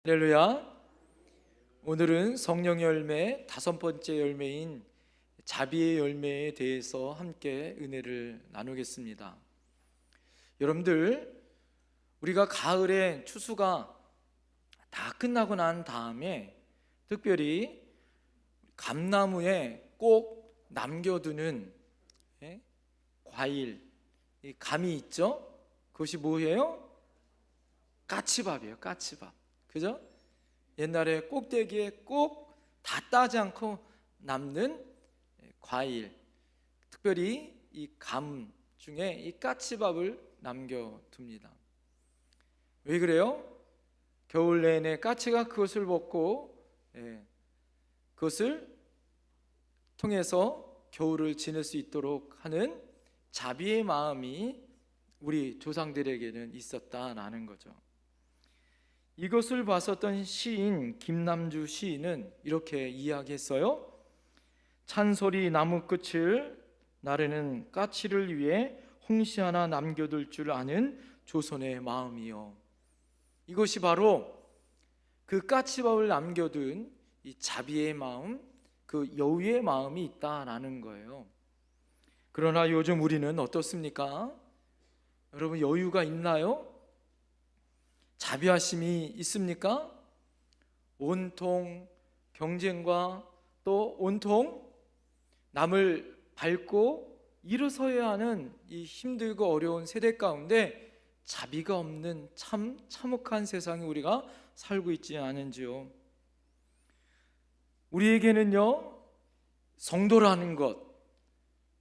할렐루야. 오늘은 성령의 열매 5번째 열매인 자비의 열매에 대해서 함께 은혜를 나누겠습니다. 여러분들, 우리가 가을에 추수가 다 끝나고 난 다음에 특별히 감나무에 꼭 남겨두는 과일, 감이 있죠? 그것이 뭐예요? 까치밥이에요. 까치밥. 그죠? 옛날에 꼭대기에 꼭 다 따지 않고 남는 과일, 특별히 이 감 중에 이 까치밥을 남겨둡니다. 왜 그래요? 겨울 내내 까치가 그것을 먹고 그것을 통해서 겨울을 지낼 수 있도록 하는 자비의 마음이 우리 조상들에게는 있었다라는 거죠. 이것을 봤었던 시인 김남주 시인은 이렇게 이야기했어요. 찬소리 나무 끝을 나르는 까치를 위해 홍시 하나 남겨둘 줄 아는 조선의 마음이요. 이것이 바로 그 까치밥을 남겨둔 이 자비의 마음, 그 여우의 마음이 있다라는 거예요. 그러나 요즘 우리는 어떻습니까? 여러분, 여유가 있나요? 자비하심이 있습니까? 온통 경쟁과 또 온통 남을 밟고 일어서야 하는 이 힘들고 어려운 세대 가운데 자비가 없는 참 참혹한 세상에 우리가 살고 있지 않은지요. 우리에게는요, 성도라는 것,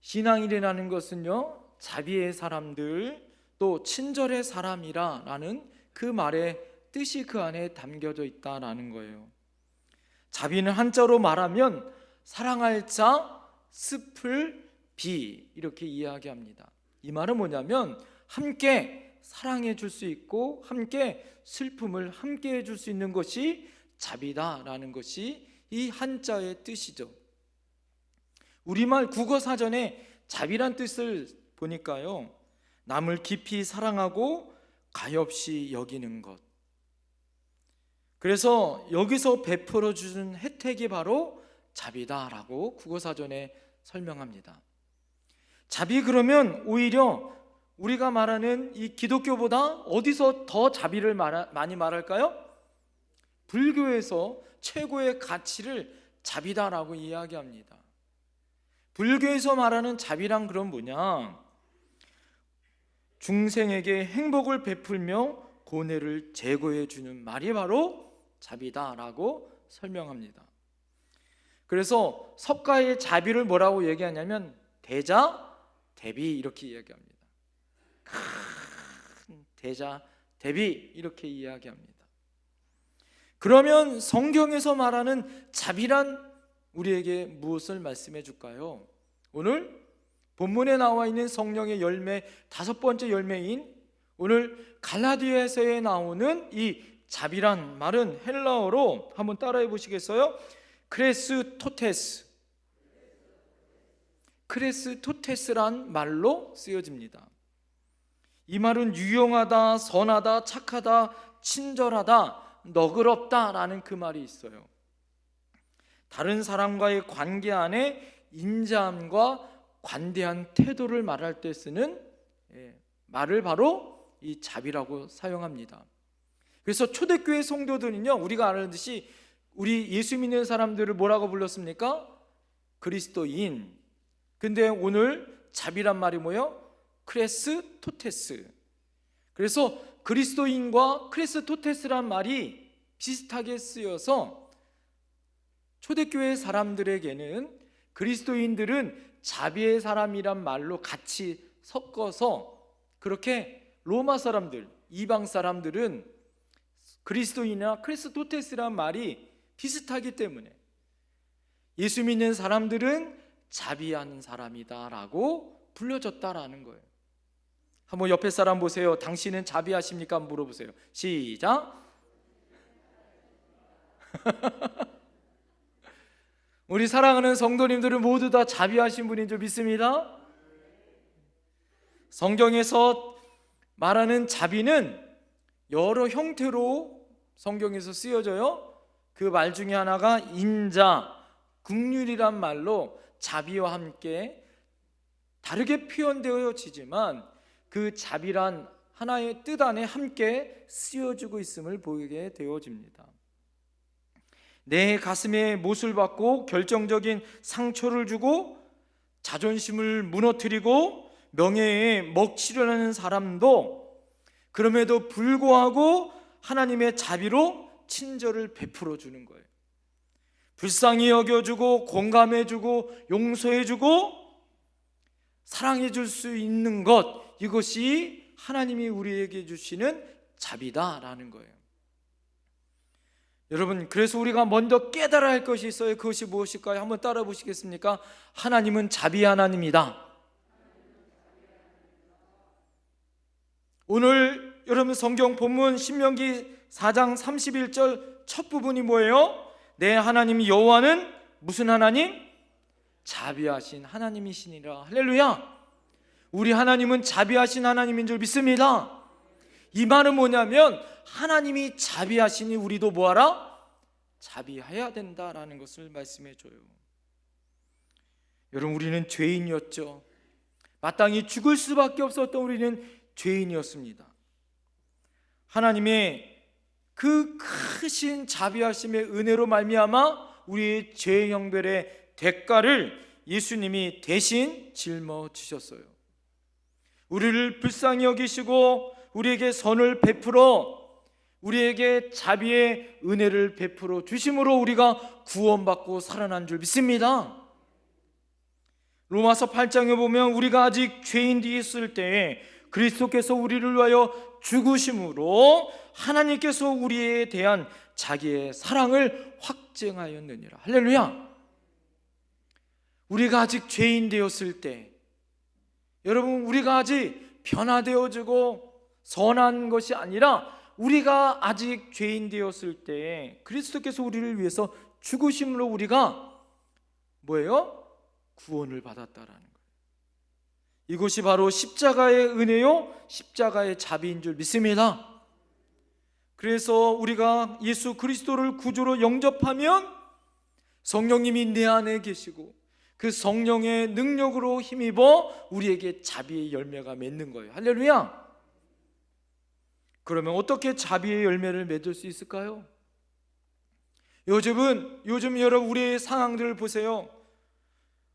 신앙이라는 것은요, 자비의 사람들, 또 친절의 사람이라는 그 말의 뜻이 그 안에 담겨져 있다라는 거예요. 자비는 한자로 말하면 사랑할 자, 습을 비, 이렇게 이야기합니다. 이 말은 뭐냐면 함께 사랑해 줄 수 있고 함께 슬픔을 함께 해줄 수 있는 것이 자비다라는 것이 이 한자의 뜻이죠. 우리말 국어사전에 자비란 뜻을 보니까요, 남을 깊이 사랑하고 가엾이 여기는 것. 그래서 여기서 베풀어 주는 혜택이 바로 자비다라고 국어사전에 설명합니다. 자비, 그러면 오히려 우리가 말하는 이 기독교보다 어디서 더 자비를 많이 말할까요? 불교에서 최고의 가치를 자비다라고 이야기합니다. 불교에서 말하는 자비란 그럼 뭐냐? 중생에게 행복을 베풀며 고뇌를 제거해 주는 말이 바로 자비다라고 설명합니다. 그래서 석가의 자비를 뭐라고 얘기하냐면 대자 대비, 이렇게 이야기합니다. 큰 대자 대비, 이렇게 이야기합니다. 그러면 성경에서 말하는 자비란 우리에게 무엇을 말씀해 줄까요? 오늘 본문에 나와 있는 성령의 열매 5번째 열매인 오늘 갈라디아서에 나오는 이 자비란 말은 헬라어로 한번 따라해 보시겠어요? 크레스토테스란 말로 쓰여집니다. 이 말은 유용하다, 선하다, 착하다, 친절하다, 너그럽다라는 그 말이 있어요. 다른 사람과의 관계 안에 인자함과 관대한 태도를 말할 때 쓰는 말을 바로 이 자비라고 사용합니다. 그래서 초대교회 성도들은요, 우리가 아는 듯이 우리 예수 믿는 사람들을 뭐라고 불렀습니까? 그리스도인. 근데 오늘 자비란 말이 뭐예요? 크레스토테스. 그래서 그리스도인과 크레스토테스란 말이 비슷하게 쓰여서 초대교회 사람들에게는 그리스도인들은 자비의 사람이란 말로 같이 섞어서 그렇게 로마 사람들, 이방 사람들은 그리스도인이나 크리스토테스란 말이 비슷하기 때문에 예수 믿는 사람들은 자비하는 사람이다라고 불려졌다라는 거예요. 한번 옆에 사람 보세요. 당신은 자비하십니까? 한번 물어보세요. 시작. 우리 사랑하는 성도님들은 모두 다 자비하신 분인 줄 믿습니다. 성경에서 말하는 자비는 여러 형태로 성경에서 쓰여져요. 그 말 중에 하나가 인자, 긍휼이란 말로 자비와 함께 다르게 표현되어지지만 그 자비란 하나의 뜻 안에 함께 쓰여지고 있음을 보게 되어집니다. 내 가슴에 못을 박고 결정적인 상처를 주고 자존심을 무너뜨리고 명예에 먹칠하는 사람도 그럼에도 불구하고 하나님의 자비로 친절을 베풀어 주는 거예요. 불쌍히 여겨주고 공감해주고 용서해주고 사랑해줄 수 있는 것, 이것이 하나님이 우리에게 주시는 자비다라는 거예요. 여러분, 그래서 우리가 먼저 깨달아야 할 것이 있어요. 그것이 무엇일까요? 한번 따라 보시겠습니까? 하나님은 자비 하나님이다. 오늘 여러분 성경 본문 신명기 4장 31절 첫 부분이 뭐예요? 내 하나님 여호와는 무슨 하나님? 자비하신 하나님이시니라. 할렐루야. 우리 하나님은 자비하신 하나님인 줄 믿습니다. 이 말은 뭐냐면 하나님이 자비하시니 우리도 뭐하라? 자비해야 된다라는 것을 말씀해 줘요. 여러분, 우리는 죄인이었죠. 마땅히 죽을 수밖에 없었던 우리는 죄인이었습니다. 하나님의 그 크신 자비하심의 은혜로 말미암아 우리의 죄 형별의 대가를 예수님이 대신 짊어 지셨어요. 우리를 불쌍히 여기시고 우리에게 선을 베풀어 우리에게 자비의 은혜를 베풀어 주심으로 우리가 구원받고 살아난 줄 믿습니다. 로마서 8장에 보면 우리가 아직 죄인 뒤에 있을 때에 그리스도께서 우리를 위하여 죽으심으로 하나님께서 우리에 대한 자기의 사랑을 확증하였느니라. 할렐루야. 우리가 아직 죄인 되었을 때, 여러분, 우리가 아직 변화되어지고 선한 것이 아니라 우리가 아직 죄인 되었을 때 그리스도께서 우리를 위해서 죽으심으로 우리가 뭐예요? 구원을 받았다라는 거예요. 이것이 바로 십자가의 은혜요, 십자가의 자비인 줄 믿습니다. 그래서 우리가 예수 그리스도를 구주로 영접하면 성령님이 내 안에 계시고 그 성령의 능력으로 힘입어 우리에게 자비의 열매가 맺는 거예요. 할렐루야. 그러면 어떻게 자비의 열매를 맺을 수 있을까요? 요즘 여러분 우리의 상황들을 보세요.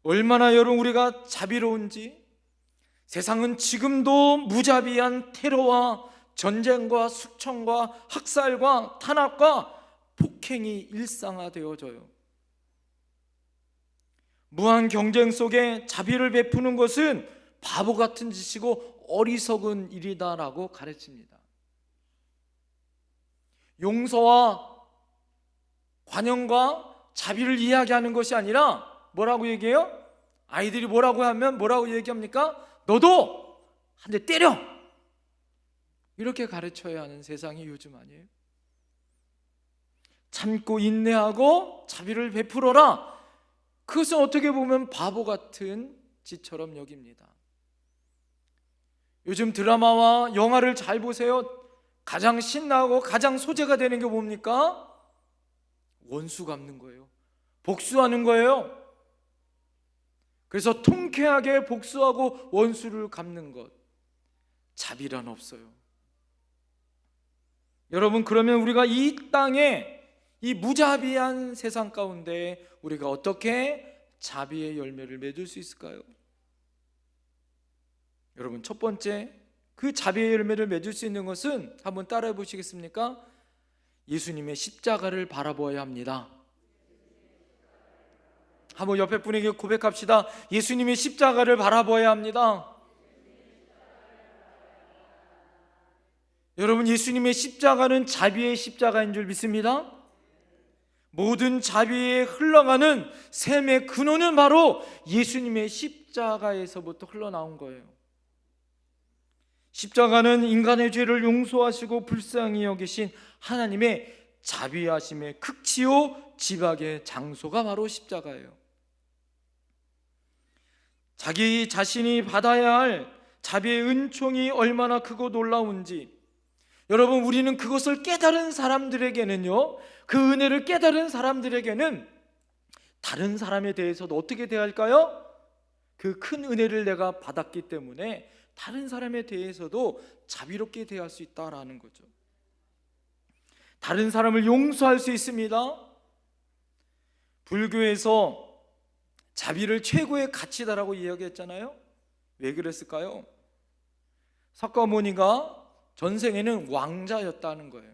얼마나 여러분 우리가 자비로운지. 세상은 지금도 무자비한 테러와 전쟁과 숙청과 학살과 탄압과 폭행이 일상화되어져요. 무한 경쟁 속에 자비를 베푸는 것은 바보 같은 짓이고 어리석은 일이다라고 가르칩니다. 용서와 관용과 자비를 이야기하는 것이 아니라 뭐라고 얘기해요? 아이들이 뭐라고 하면 뭐라고 얘기합니까? 너도 한 대 때려! 이렇게 가르쳐야 하는 세상이 요즘 아니에요? 참고 인내하고 자비를 베풀어라. 그것은 어떻게 보면 바보 같은 짓처럼 여깁니다. 요즘 드라마와 영화를 잘 보세요. 가장 신나고 가장 소재가 되는 게 뭡니까? 원수 갚는 거예요. 복수하는 거예요. 그래서 통쾌하게 복수하고 원수를 갚는 것, 자비란 없어요. 여러분, 그러면 우리가 이 땅에 이 무자비한 세상 가운데 우리가 어떻게 자비의 열매를 맺을 수 있을까요? 여러분, 첫 번째 그 자비의 열매를 맺을 수 있는 것은 한번 따라해 보시겠습니까? 예수님의 십자가를 바라보아야 합니다. 한번 옆에 분에게 고백합시다. 예수님의 십자가를 바라보아야 합니다. 여러분, 예수님의 십자가는 자비의 십자가인 줄 믿습니다. 모든 자비에 흘러가는 샘의 근원은 바로 예수님의 십자가에서부터 흘러나온 거예요. 십자가는 인간의 죄를 용서하시고 불쌍히 여기신 하나님의 자비하심의 극치요 지박의 장소가 바로 십자가예요. 자기 자신이 받아야 할 자비의 은총이 얼마나 크고 놀라운지, 여러분, 우리는 그것을 깨달은 사람들에게는요, 그 은혜를 깨달은 사람들에게는 다른 사람에 대해서도 어떻게 대할까요? 그 큰 은혜를 내가 받았기 때문에 다른 사람에 대해서도 자비롭게 대할 수 있다라는 거죠. 다른 사람을 용서할 수 있습니다. 불교에서 자비를 최고의 가치다라고 이야기했잖아요. 왜 그랬을까요? 석가모니가 전생에는 왕자였다는 거예요.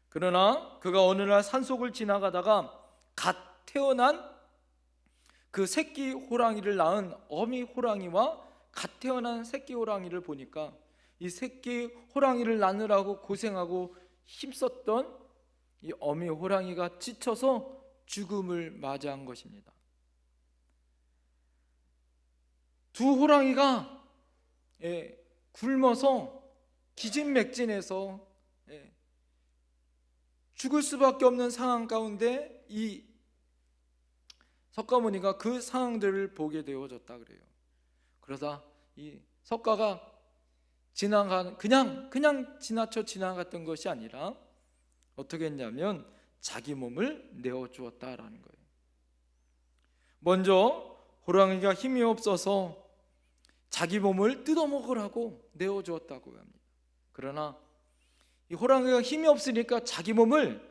그러나 그가 어느 날 산속을 지나가다가 갓 태어난 그 새끼 호랑이를 낳은 어미 호랑이와 갓 태어난 새끼 호랑이를 보니까 이 새끼 호랑이를 낳느라고 고생하고 힘썼던 이 어미 호랑이가 지쳐서 죽음을 맞이한 것입니다. 두 호랑이가 굶어서 기진맥진해서 죽을 수밖에 없는 상황 가운데 이 석가모니가 그 상황들을 보게 되어졌다 그래요. 그러다 이 석가가 그냥 지나쳐 지나갔던 것이 아니라 어떻게 했냐면 자기 몸을 내어 주었다라는 거예요. 먼저 호랑이가 힘이 없어서 자기 몸을 뜯어먹으라고 내어 주었다고 합니다. 그러나 이 호랑이가 힘이 없으니까 자기 몸을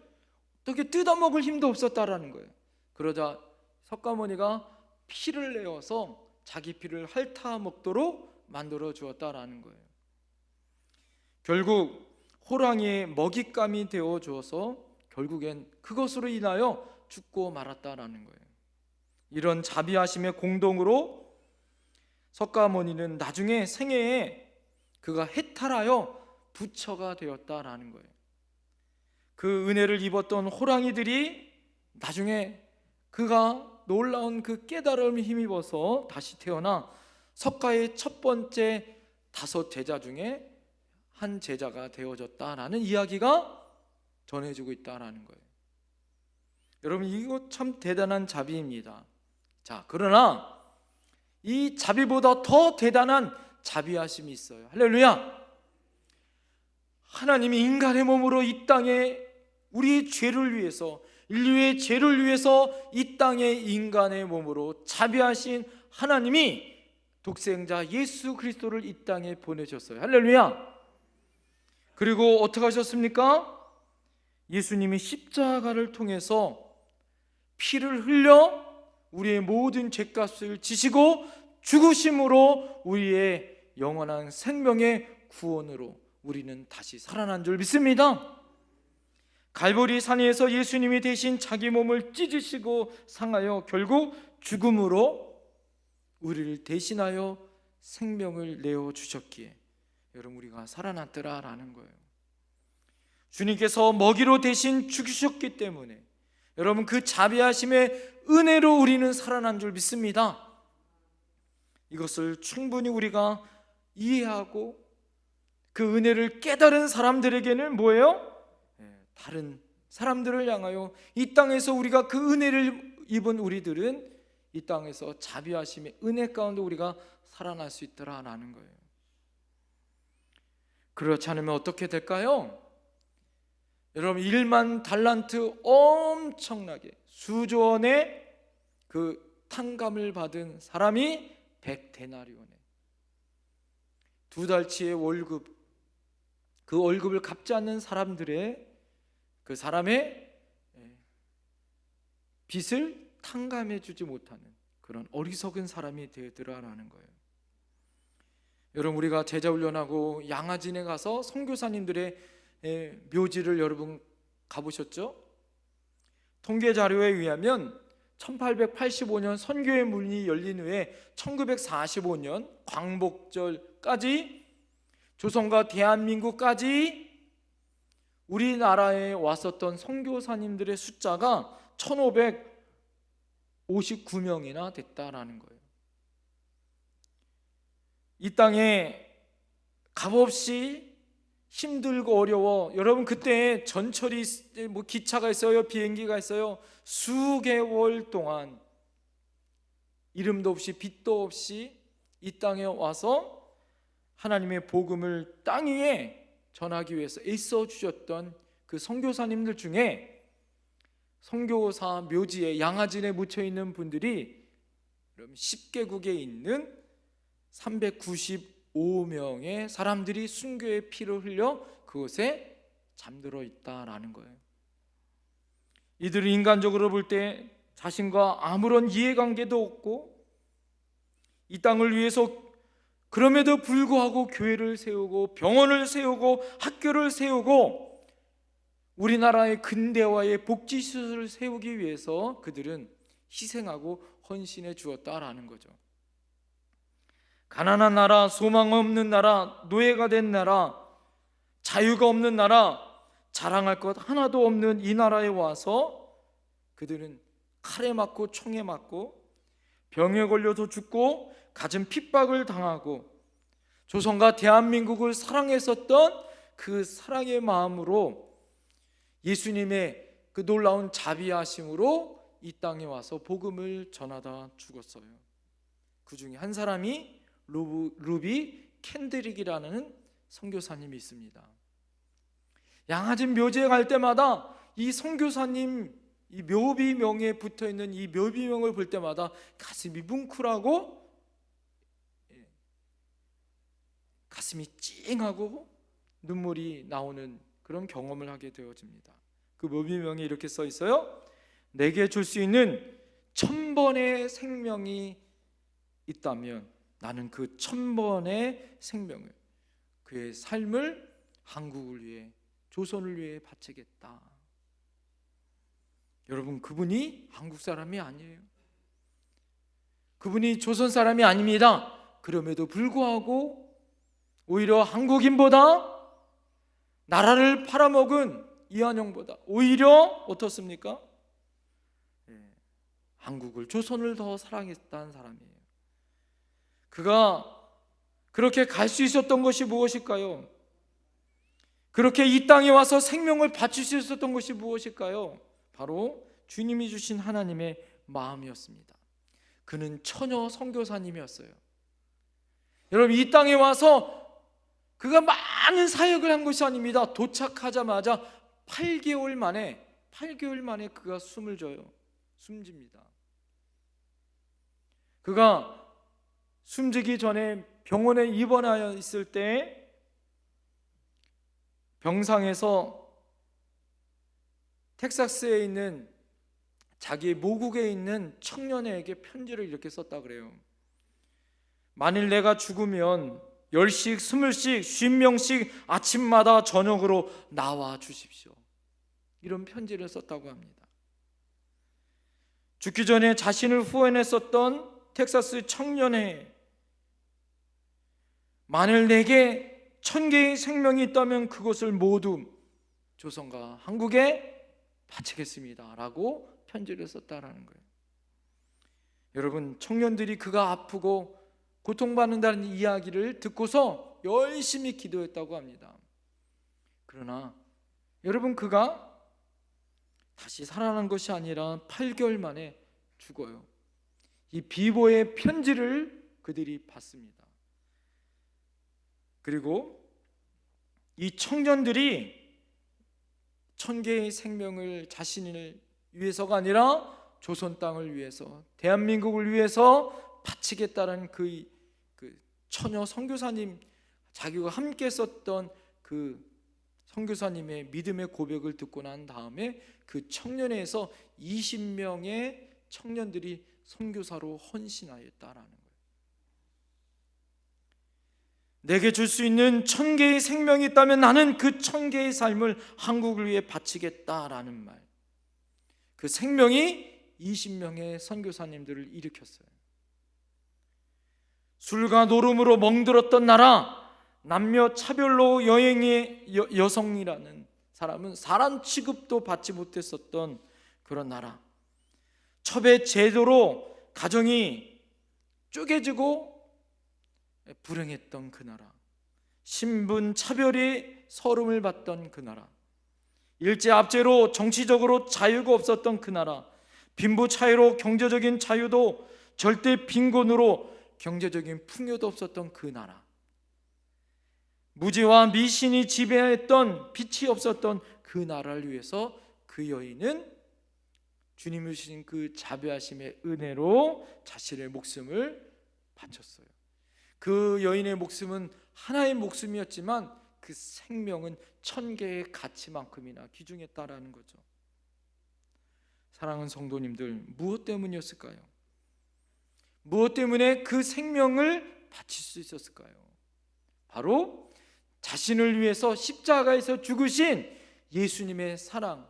어떻게 뜯어먹을 힘도 없었다라는 거예요. 그러자 석가모니가 피를 내어서 자기 피를 핥아 먹도록 만들어 주었다라는 거예요. 결국 호랑이의 먹잇감이 되어 주어서 결국엔 그것으로 인하여 죽고 말았다라는 거예요. 이런 자비하심의 공동으로 석가모니는 나중에 생애에 그가 해탈하여 부처가 되었다라는 거예요. 그 은혜를 입었던 호랑이들이 나중에 그가 놀라운 그 깨달음을 힘입어서 다시 태어나 석가의 첫 번째 5 제자 중에 한 제자가 되어졌다라는 이야기가 전해지고 있다라는 거예요. 여러분, 이거 참 대단한 자비입니다. 자, 그러나 이 자비보다 더 대단한 자비하심이 있어요. 할렐루야! 하나님이 인간의 몸으로 이 땅에 우리의 죄를 위해서, 인류의 죄를 위해서 이 땅에 인간의 몸으로 자비하신 하나님이 독생자 예수 그리스도를 이 땅에 보내셨어요. 할렐루야! 그리고 어떻게 하셨습니까? 예수님이 십자가를 통해서 피를 흘려 우리의 모든 죄값을 지시고 죽으심으로 우리의 영원한 생명의 구원으로 우리는 다시 살아난 줄 믿습니다. 갈보리 산에서 예수님이 대신 자기 몸을 찢으시고 상하여 결국 죽음으로 우리를 대신하여 생명을 내어 주셨기에 여러분 우리가 살아났더라라는 거예요. 주님께서 먹이로 대신 죽으셨기 때문에 여러분 그 자비하심의 은혜로 우리는 살아난 줄 믿습니다. 이것을 충분히 우리가 이해하고 그 은혜를 깨달은 사람들에게는 뭐예요? 다른 사람들을 향하여 이 땅에서 우리가 그 은혜를 입은 우리들은 이 땅에서 자비하심의 은혜 가운데 우리가 살아날 수 있더라라는 거예요. 그렇지 않으면 어떻게 될까요? 여러분 1만 달란트 엄청나게 수조 원의 그 탕감을 받은 사람이 100데나리온에 2달치의 월급, 그 월급을 갚지 않는 사람들의 그 사람의 빚을 탕감해 주지 못하는 그런 어리석은 사람이 되더라라는 거예요. 여러분 우리가 제자훈련하고 양화진에 가서 선교사님들의 묘지를 여러분 가보셨죠? 통계 자료에 의하면 1885년 선교의 문이 열린 후에 1945년 광복절까지 조선과 대한민국까지 우리나라에 왔었던 선교사님들의 숫자가 1559명이나 됐다라는 거예요. 이 땅에 값없이 힘들고 어려워, 여러분 그때 전철이 뭐 기차가 있어요, 비행기가 있어요. 수개월 동안 이름도 없이 빛도 없이 이 땅에 와서 하나님의 복음을 땅 위에 전하기 위해서 애써 주셨던 그 선교사님들 중에 선교사 묘지에 양화진에 묻혀 있는 분들이 10개국에 있는 395명의 사람들이 순교의 피를 흘려 그곳에 잠들어 있다라는 거예요. 이들은 인간적으로 볼 때 자신과 아무런 이해관계도 없고 이 땅을 위해서 그럼에도 불구하고 교회를 세우고 병원을 세우고 학교를 세우고 우리나라의 근대화의 복지시설을 세우기 위해서 그들은 희생하고 헌신해 주었다라는 거죠. 가난한 나라, 소망 없는 나라, 노예가 된 나라, 자유가 없는 나라, 자랑할 것 하나도 없는 이 나라에 와서 그들은 칼에 맞고 총에 맞고 병에 걸려서 죽고 갖은 핍박을 당하고 조선과 대한민국을 사랑했었던 그 사랑의 마음으로 예수님의 그 놀라운 자비하심으로 이 땅에 와서 복음을 전하다 죽었어요. 그 중에 한 사람이 루비 캔드릭이라는 선교사님이 있습니다. 양화진 묘지에 갈 때마다 이 선교사님 이 묘비명에 붙어있는 이 묘비명을 볼 때마다 가슴이 뭉클하고 가슴이 찡하고 눈물이 나오는 그런 경험을 하게 되어집니다. 그 묘비명에 이렇게 써 있어요. 내게 줄 수 있는 1000번의 생명이 있다면 나는 그 1000번의 생명을, 그의 삶을 한국을 위해, 조선을 위해 바치겠다. 여러분, 그분이 한국 사람이 아니에요. 그분이 조선 사람이 아닙니다. 그럼에도 불구하고 오히려 한국인보다 나라를 팔아먹은 이한용보다 오히려 어떻습니까? 한국을, 조선을 더 사랑했다는 사람이에요. 그가 그렇게 갈 수 있었던 것이 무엇일까요? 그렇게 이 땅에 와서 생명을 바칠 수 있었던 것이 무엇일까요? 바로 주님이 주신 하나님의 마음이었습니다. 그는 처녀 선교사님이었어요. 여러분, 이 땅에 와서 그가 많은 사역을 한 것이 아닙니다. 도착하자마자 8개월 만에 그가 숨집니다. 그가 숨지기 전에 병원에 입원하여 있을 때 병상에서 텍사스에 있는 자기 모국에 있는 청년에게 편지를 이렇게 썼다 그래요. 만일 내가 죽으면 10씩, 20씩, 50명씩 아침마다 저녁으로 나와 주십시오. 이런 편지를 썼다고 합니다. 죽기 전에 자신을 후원했었던 텍사스 청년의 만일 내게 1000개의 생명이 있다면 그것을 모두 조선과 한국에 바치겠습니다 라고 편지를 썼다라는 거예요. 여러분, 청년들이 그가 아프고 고통받는다는 이야기를 듣고서 열심히 기도했다고 합니다. 그러나 여러분, 그가 다시 살아난 것이 아니라 8개월 만에 죽어요. 이 비보의 편지를 그들이 받습니다. 그리고 이 청년들이 1000개의 생명을 자신을 위해서가 아니라 조선 땅을 위해서, 대한민국을 위해서 바치겠다는 그 처녀 선교사님, 자기가 함께 썼던 그 선교사님의 믿음의 고백을 듣고 난 다음에 그 청년회에서 20명의 청년들이 선교사로 헌신하였다라는 거예요. 내게 줄 수 있는 1000개의 생명이 있다면 나는 그 1000개의 삶을 한국을 위해 바치겠다라는 말. 그 생명이 20명의 선교사님들을 일으켰어요. 술과 노름으로 멍들었던 나라, 남녀 차별로 여행의 여성이라는 사람은 사람 취급도 받지 못했었던 그런 나라, 첩의 제도로 가정이 쪼개지고 불행했던 그 나라, 신분 차별이 서름을 받던 그 나라, 일제압제로 정치적으로 자유가 없었던 그 나라, 빈부 차이로 경제적인 자유도, 절대 빈곤으로 경제적인 풍요도 없었던 그 나라, 무지와 미신이 지배했던, 빛이 없었던 그 나라를 위해서 그 여인은 주님이 주신 그 자비하심의 은혜로 자신의 목숨을 바쳤어요. 그 여인의 목숨은 하나의 목숨이었지만 그 생명은 1000개의 가치만큼이나 귀중했다라는 거죠. 사랑하는 성도님들, 무엇 때문이었을까요? 무엇 때문에 그 생명을 바칠 수 있었을까요? 바로 자신을 위해서 십자가에서 죽으신 예수님의 사랑,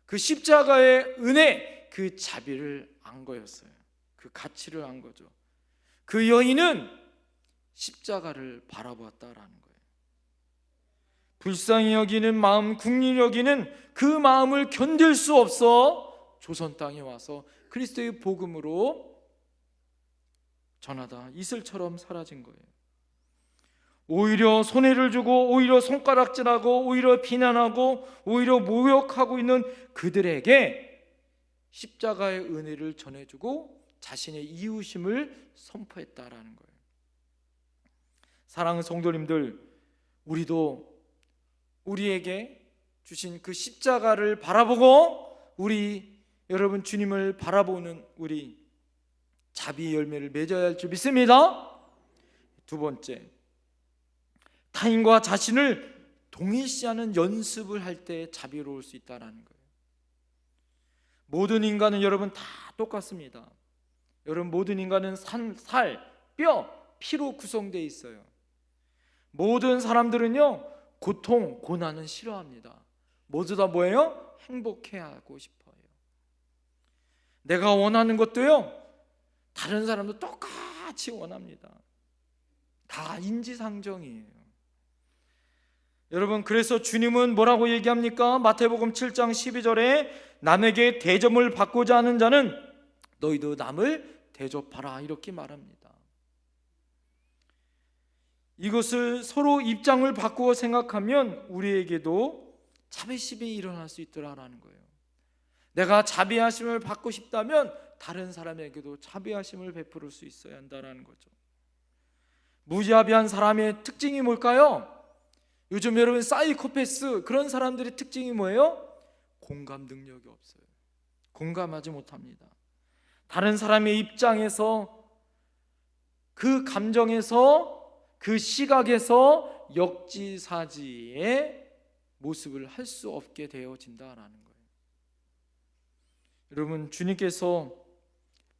그 십자가의 은혜, 그 자비를 안 거였어요. 그 가치를 안 거죠. 그 여인은 십자가를 바라보았다라는 거예요. 불쌍히 여기는 마음, 긍휼히 여기는 그 마음을 견딜 수 없어 조선 땅에 와서 그리스도의 복음으로 전하다 이슬처럼 사라진 거예요. 오히려 손해를 주고, 오히려 손가락질하고, 오히려 비난하고, 오히려 모욕하고 있는 그들에게 십자가의 은혜를 전해주고 자신의 이웃임을 선포했다라는 거예요. 사랑하는 성도님들, 우리도 우리에게 주신 그 십자가를 바라보고 여러분 주님을 바라보는 우리 자비의 열매를 맺어야 할 줄 믿습니다. 두 번째, 타인과 자신을 동일시하는 연습을 할 때 자비로울 수 있다는 거예요. 모든 인간은 여러분 다 똑같습니다. 여러분 모든 인간은 살, 뼈, 피로 구성되어 있어요. 모든 사람들은요 고통, 고난은 싫어합니다. 모두 다 뭐예요? 행복해야 하고 싶어요. 내가 원하는 것도요 다른 사람도 똑같이 원합니다. 다 인지상정이에요. 여러분, 그래서 주님은 뭐라고 얘기합니까? 마태복음 7장 12절에 남에게 대접을 받고자 하는 자는 너희도 남을 대접하라, 이렇게 말합니다. 이것을 서로 입장을 바꾸어 생각하면 우리에게도 자비심이 일어날 수 있더라라는 거예요. 내가 자비하심을 받고 싶다면 다른 사람에게도 자비하심을 베풀 수 있어야 한다는 거죠. 무자비한 사람의 특징이 뭘까요? 요즘 여러분 사이코패스, 그런 사람들의 특징이 뭐예요? 공감 능력이 없어요. 공감하지 못합니다. 다른 사람의 입장에서, 그 감정에서, 그 시각에서 역지사지의 모습을 할 수 없게 되어진다라는 거예요. 여러분, 주님께서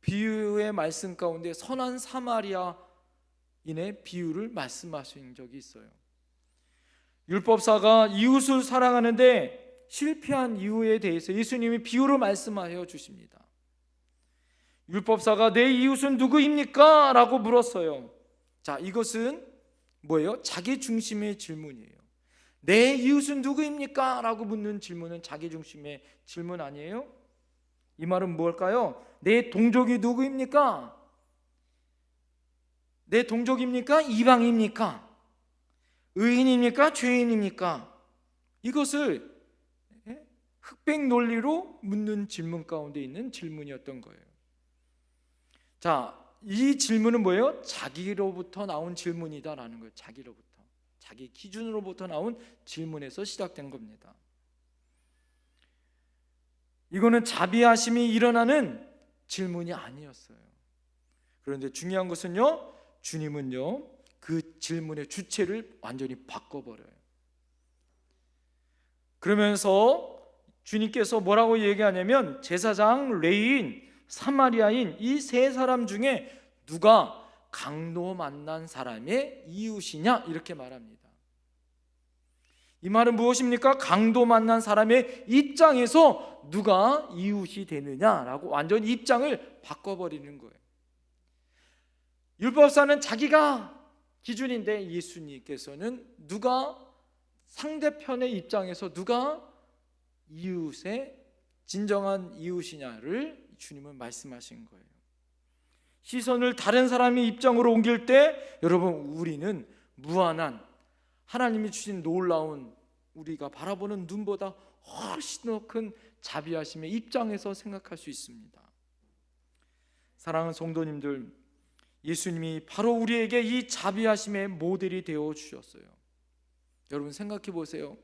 비유의 말씀 가운데 선한 사마리아인의 비유를 말씀하신 적이 있어요. 율법사가 이웃을 사랑하는데 실패한 이유에 대해서 예수님이 비유로 말씀하여 주십니다. 율법사가 내 이웃은 누구입니까? 라고 물었어요. 자, 이것은 뭐예요? 자기 중심의 질문이에요. 내 이웃은 누구입니까? 라고 묻는 질문은 자기 중심의 질문 아니에요? 이 말은 뭘까요? 내 동족이 누구입니까? 내 동족입니까? 이방입니까? 의인입니까? 죄인입니까? 이것을 흑백 논리로 묻는 질문 가운데 있는 질문이었던 거예요. 자, 이 질문은 뭐예요? 자기로부터 나온 질문이다라는 거예요. 자기로부터, 자기 기준으로부터 나온 질문에서 시작된 겁니다. 이거는 자비하심이 일어나는 질문이 아니었어요. 그런데 중요한 것은요, 주님은요 그 질문의 주체를 완전히 바꿔버려요. 그러면서 주님께서 뭐라고 얘기하냐면, 제사장, 레위인, 사마리아인 이 세 사람 중에 누가 강도 만난 사람의 이웃이냐, 이렇게 말합니다. 이 말은 무엇입니까? 강도 만난 사람의 입장에서 누가 이웃이 되느냐라고 완전히 입장을 바꿔버리는 거예요. 율법사는 자기가 기준인데 예수님께서는 누가 상대편의 입장에서 누가 이웃의 진정한 이웃이냐를 주님은 말씀하신 거예요. 시선을 다른 사람의 입장으로 옮길 때 여러분, 우리는 무한한 하나님이 주신 놀라운, 우리가 바라보는 눈보다 훨씬 더 큰 자비하심의 입장에서 생각할 수 있습니다. 사랑하는 성도님들, 예수님이 바로 우리에게 이 자비하심의 모델이 되어 주셨어요. 여러분 생각해 보세요.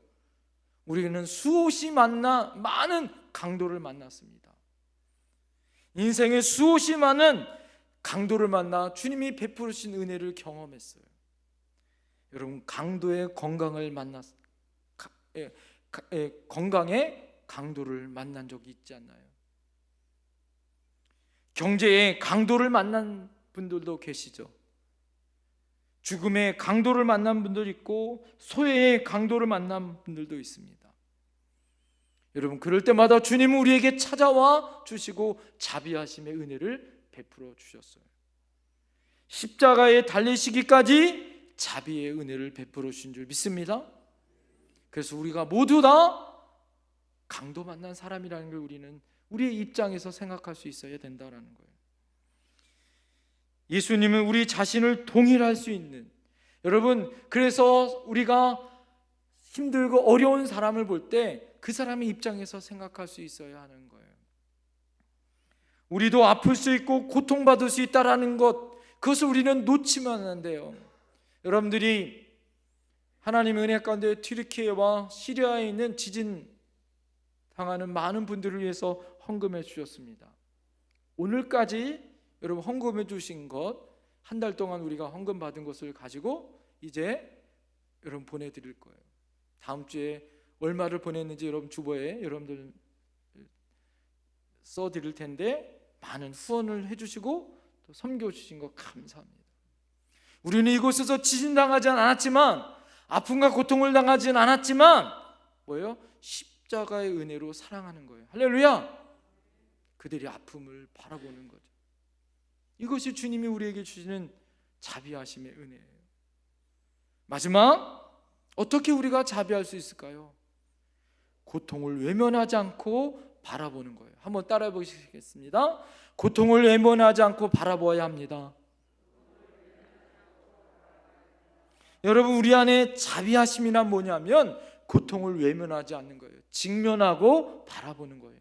우리는 수없이 많은 강도를 만났습니다. 인생에 수없이 많은 강도를 만나 주님이 베푸신 은혜를 경험했어요. 여러분 강도의 건강을 건강의 강도를 만난 적이 있지 않나요? 경제의 강도를 만난 분들도 계시죠. 죽음의 강도를 만난 분들 있고 소외의 강도를 만난 분들도 있습니다. 여러분 그럴 때마다 주님은 우리에게 찾아와 주시고 자비하심의 은혜를 베풀어 주셨어요. 십자가에 달리시기까지 자비의 은혜를 베풀어 주신 줄 믿습니다. 그래서 우리가 모두 다 강도 만난 사람이라는 걸 우리는 우리의 입장에서 생각할 수 있어야 된다는 거예요. 예수님은 우리 자신을 동일할 수 있는, 여러분 그래서 우리가 힘들고 어려운 사람을 볼 때 그 사람의 입장에서 생각할 수 있어야 하는 거예요. 우리도 아플 수 있고 고통받을 수 있다라는 것, 그것을 우리는 놓치면 안 돼요. 여러분들이 하나님의 은혜 가운데 튀르키예와 시리아에 있는 지진 당하는 많은 분들을 위해서 헌금해 주셨습니다. 오늘까지 여러분 헌금해 주신 것, 한 달 동안 우리가 헌금 받은 것을 가지고 이제 여러분 보내드릴 거예요. 다음 주에 얼마를 보냈는지 여러분 주보에 여러분들 써드릴 텐데 많은 후원을 해주시고 또 섬겨주신 것 감사합니다. 우리는 이곳에서 지진당하지 않았지만, 아픔과 고통을 당하지 않았지만 뭐예요? 십자가의 은혜로 사랑하는 거예요. 할렐루야! 그들이 아픔을 바라보는 거죠. 이것이 주님이 우리에게 주시는 자비하심의 은혜예요. 마지막, 어떻게 우리가 자비할 수 있을까요? 고통을 외면하지 않고 바라보는 거예요. 한번 따라해 보시겠습니다. 고통을 외면하지 않고 바라보아야 합니다. 여러분 우리 안에 자비하심이란 뭐냐면 고통을 외면하지 않는 거예요. 직면하고 바라보는 거예요.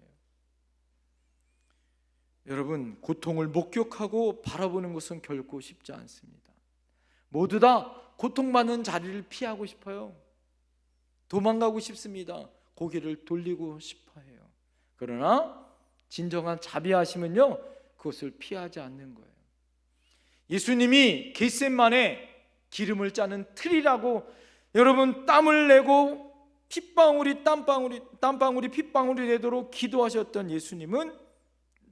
여러분 고통을 목격하고 바라보는 것은 결코 쉽지 않습니다. 모두 다 고통받는 자리를 피하고 싶어요. 도망가고 싶습니다. 고개를 돌리고 싶어 해요. 그러나 진정한 자비하심은요, 그것을 피하지 않는 거예요. 예수님이 겟세마네 기름을 짜는 틀이라고, 여러분 땀을 내고 땀방울이 핏방울이 되도록 기도하셨던 예수님은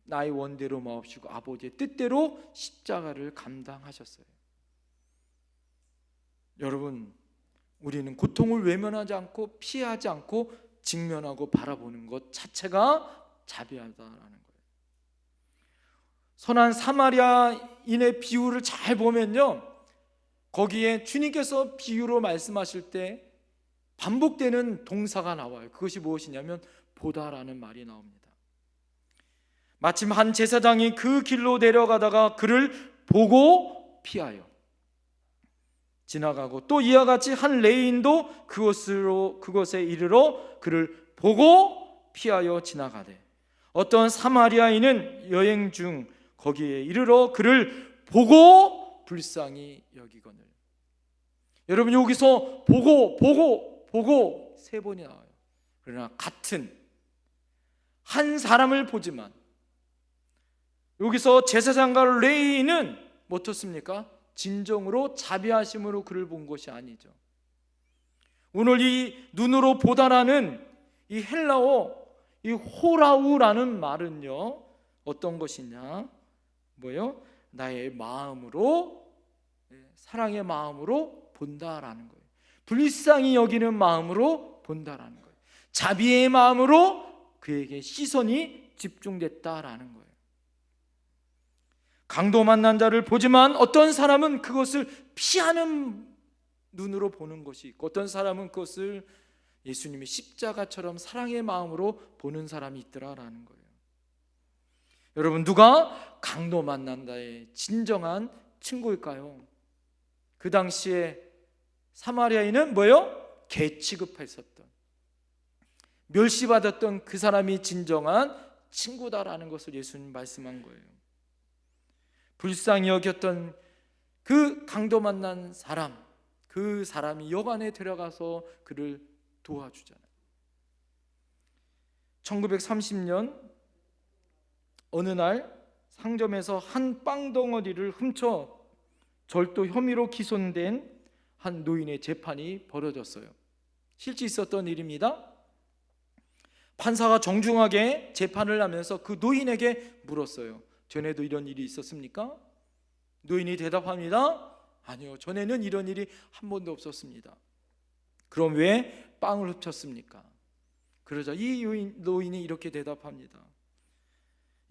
나의 원대로 마옵시고 아버지의 뜻대로 십자가를 감당하셨어요. 여러분 우리는 고통을 외면하지 않고 피하지 않고 직면하고 바라보는 것 자체가 자비하다라는 거예요. 선한 사마리아인의 비유를 잘 보면요, 거기에 주님께서 비유로 말씀하실 때 반복되는 동사가 나와요. 그것이 무엇이냐면 보다라는 말이 나옵니다. 마침 한 제사장이 그 길로 내려가다가 그를 보고 피하여 지나가고, 또 이와 같이 한 레위인도 그곳에 이르러 그를 보고 피하여 지나가되, 어떤 사마리아인은 여행 중 거기에 이르러 그를 보고 불쌍히 여기거늘. 여러분 여기서 보고 세 번이 나와요. 그러나 같은 한 사람을 보지만, 여기서 제사장과 레위인은 어떻습니까? 진정으로 자비하심으로 그를 본 것이 아니죠. 오늘 이 눈으로 보다라는 이 헬라어 이 호라우라는 말은요, 어떤 것이냐? 뭐요? 나의 마음으로, 사랑의 마음으로 본다라는 거예요. 불쌍히 여기는 마음으로 본다라는 거예요. 자비의 마음으로 그에게 시선이 집중됐다라는 거예요. 강도 만난 자를 보지만 어떤 사람은 그것을 피하는 눈으로 보는 것이 있고, 어떤 사람은 그것을 예수님의 십자가처럼 사랑의 마음으로 보는 사람이 있더라라는 거예요. 여러분 누가 강도 만난다의 진정한 친구일까요? 그 당시에 사마리아인은 뭐예요? 개 취급했었던, 멸시받았던 그 사람이 진정한 친구다라는 것을 예수님 말씀한 거예요. 불쌍히 여겼던 그 강도 만난 사람, 그 사람이 여관에 들어가서 그를 도와주잖아요. 1930년 어느 날 상점에서 한 빵덩어리를 훔쳐 절도 혐의로 기소된 한 노인의 재판이 벌어졌어요. 실제 있었던 일입니다. 판사가 정중하게 재판을 하면서 그 노인에게 물었어요. 전에도 이런 일이 있었습니까? 노인이 대답합니다. 아니요, 전에는 이런 일이 한 번도 없었습니다. 그럼 왜 빵을 훔쳤습니까? 그러자 이 노인이 이렇게 대답합니다.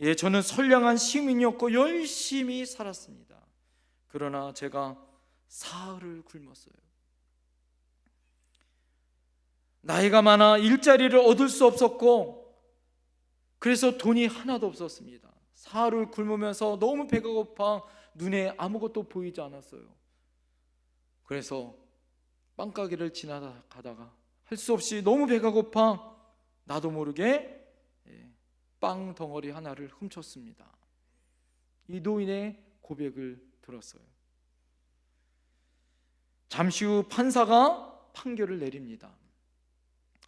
예, 저는 선량한 시민이었고 열심히 살았습니다. 그러나 제가 사흘을 굶었어요. 나이가 많아 일자리를 얻을 수 없었고 그래서 돈이 하나도 없었습니다. 사흘을 굶으면서 너무 배가 고파 눈에 아무것도 보이지 않았어요. 그래서 빵가게를 지나가다가 할 수 없이 너무 배가 고파 나도 모르게 빵 덩어리 하나를 훔쳤습니다. 이 노인의 고백을 들었어요. 잠시 후 판사가 판결을 내립니다.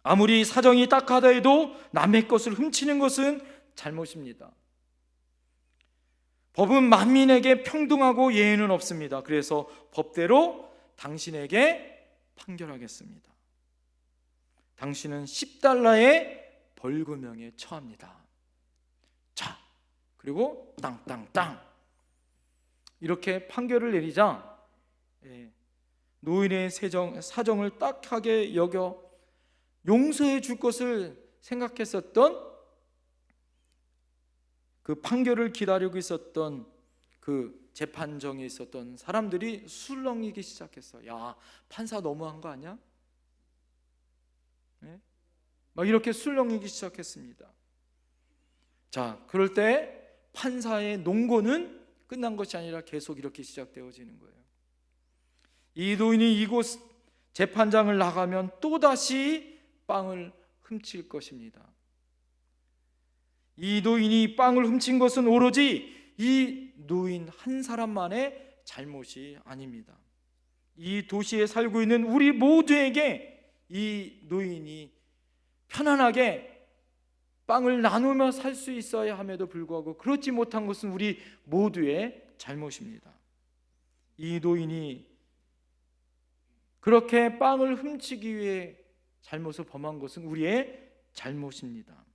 아무리 사정이 딱하다 해도 남의 것을 훔치는 것은 잘못입니다. 법은 만민에게 평등하고 예외는 없습니다. 그래서 법대로 당신에게 판결하겠습니다. 당신은 10달러의 벌금형에 처합니다. 자, 그리고 땅땅땅 이렇게 판결을 내리자 노인의 사정을 딱하게 여겨 용서해 줄 것을 생각했었던 그 판결을 기다리고 있었던 그 재판정에 있었던 사람들이 술렁이기 시작했어. 야, 판사 너무한 거 아니야? 네? 막 이렇게 술렁이기 시작했습니다. 자, 그럴 때 판사의 논고는 끝난 것이 아니라 계속 이렇게 시작되어지는 거예요. 이 노인이 이곳 재판장을 나가면 또다시 빵을 훔칠 것입니다. 이 노인이 빵을 훔친 것은 오로지 이 노인 한 사람만의 잘못이 아닙니다. 이 도시에 살고 있는 우리 모두에게 이 노인이 편안하게 빵을 나누며 살 수 있어야 함에도 불구하고 그렇지 못한 것은 우리 모두의 잘못입니다. 이 노인이 그렇게 빵을 훔치기 위해 잘못을 범한 것은 우리의 잘못입니다.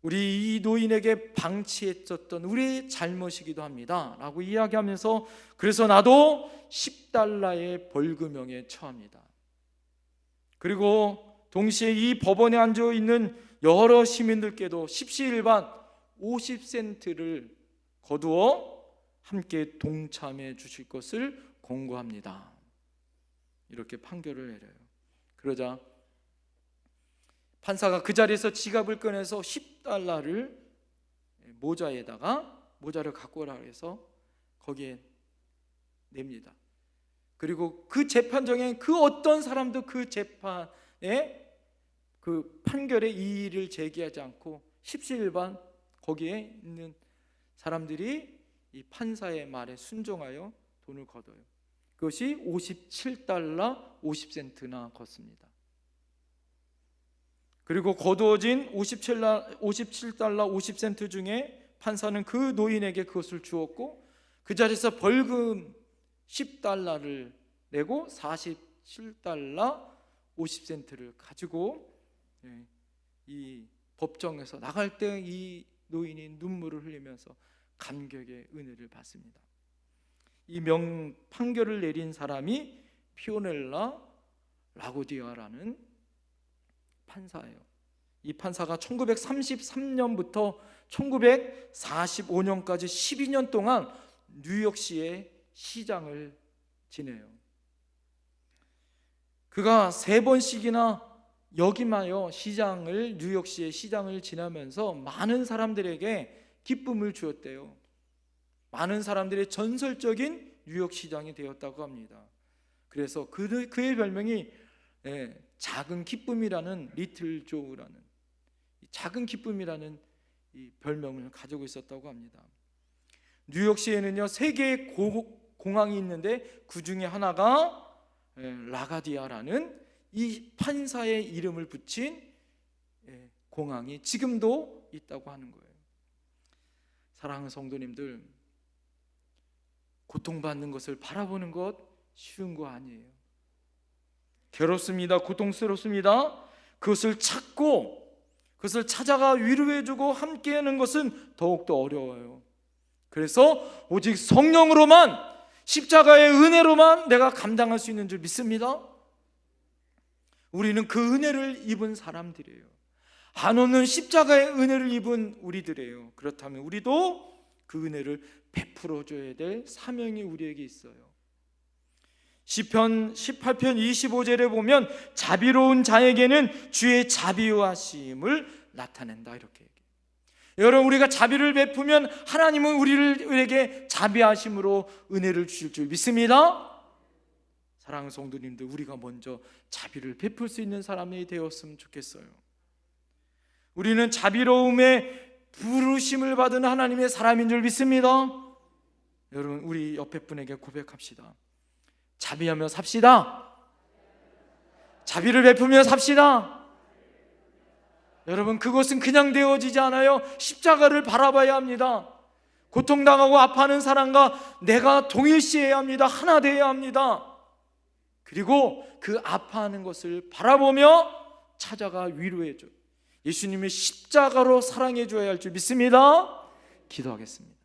우리 이 노인에게 방치했었던 우리의 잘못이기도 합니다 라고 이야기하면서 그래서 나도 10달러의 벌금형에 처합니다. 그리고 동시에 이 법원에 앉아 있는 여러 시민들께도 십시일반 50센트를 거두어 함께 동참해 주실 것을 공고합니다. 이렇게 판결을 내려요. 그러자 판사가 그 자리에서 지갑을 꺼내서 10달러를 모자를 갖고 오라 해서 거기에 냅니다. 그리고 그 재판정에 그 어떤 사람도 그 재판에 그 판결에 이의를 제기하지 않고 십시일반 거기에 있는 사람들이 이 판사의 말에 순종하여 돈을 거둬요. 그것이 57달러 50센트나 걷습니다. 그리고 거두어진 57달러 50센트 중에 판사는 그 노인에게 그것을 주었고 그 자리에서 벌금 10달러를 내고 47달러 50센트를 가지고 이 법정에서 나갈 때 이 노인이 눈물을 흘리면서 감격의 은혜를 받습니다. 이 판결을 내린 사람이 피오넬라 라고디아라는 판사예요. 이 판사가 1933년부터 1945년까지 12년 동안 뉴욕시의 시장을 지내요. 그가 3번씩이나 역임하여 뉴욕시의 시장을 지나면서 많은 사람들에게 기쁨을 주었대요. 많은 사람들의 전설적인 뉴욕 시장이 되었다고 합니다. 그래서 그의 별명이 작은 기쁨이라는 리틀 조라는 작은 기쁨이라는 이 별명을 가지고 있었다고 합니다. 뉴욕시에는요 3개의 공항이 있는데 그 중에 하나가 라가디아라는 이 판사의 이름을 붙인 공항이 지금도 있다고 하는 거예요. 사랑하는 성도님들, 고통받는 것을 바라보는 것 쉬운 거 아니에요. 괴롭습니다. 고통스럽습니다. 그것을 찾고 그것을 찾아가 위로해주고 함께하는 것은 더욱더 어려워요. 그래서 오직 성령으로만, 십자가의 은혜로만 내가 감당할 수 있는 줄 믿습니다. 우리는 그 은혜를 입은 사람들이에요. 한없는 십자가의 은혜를 입은 우리들이에요. 그렇다면 우리도 그 은혜를 베풀어 줘야 될 사명이 우리에게 있어요. 시편 18편 25절에 보면 자비로운 자에게는 주의 자비하심을 나타낸다 이렇게 얘기해요. 여러분, 우리가 자비를 베푸면 하나님은 우리에게 자비하심으로 은혜를 주실 줄 믿습니다. 사랑하는 성도님들, 우리가 먼저 자비를 베풀 수 있는 사람이 되었으면 좋겠어요. 우리는 자비로움에 부르심을 받은 하나님의 사람인 줄 믿습니다. 여러분, 우리 옆에 분에게 고백합시다. 자비하며 삽시다. 자비를 베푸며 삽시다. 여러분, 그것은 그냥 되어지지 않아요. 십자가를 바라봐야 합니다. 고통당하고 아파하는 사람과 내가 동일시해야 합니다. 하나 되어야 합니다. 그리고 그 아파하는 것을 바라보며 찾아가 위로해줘. 예수님의 십자가로 사랑해 줘야 할 줄 믿습니다. 기도하겠습니다.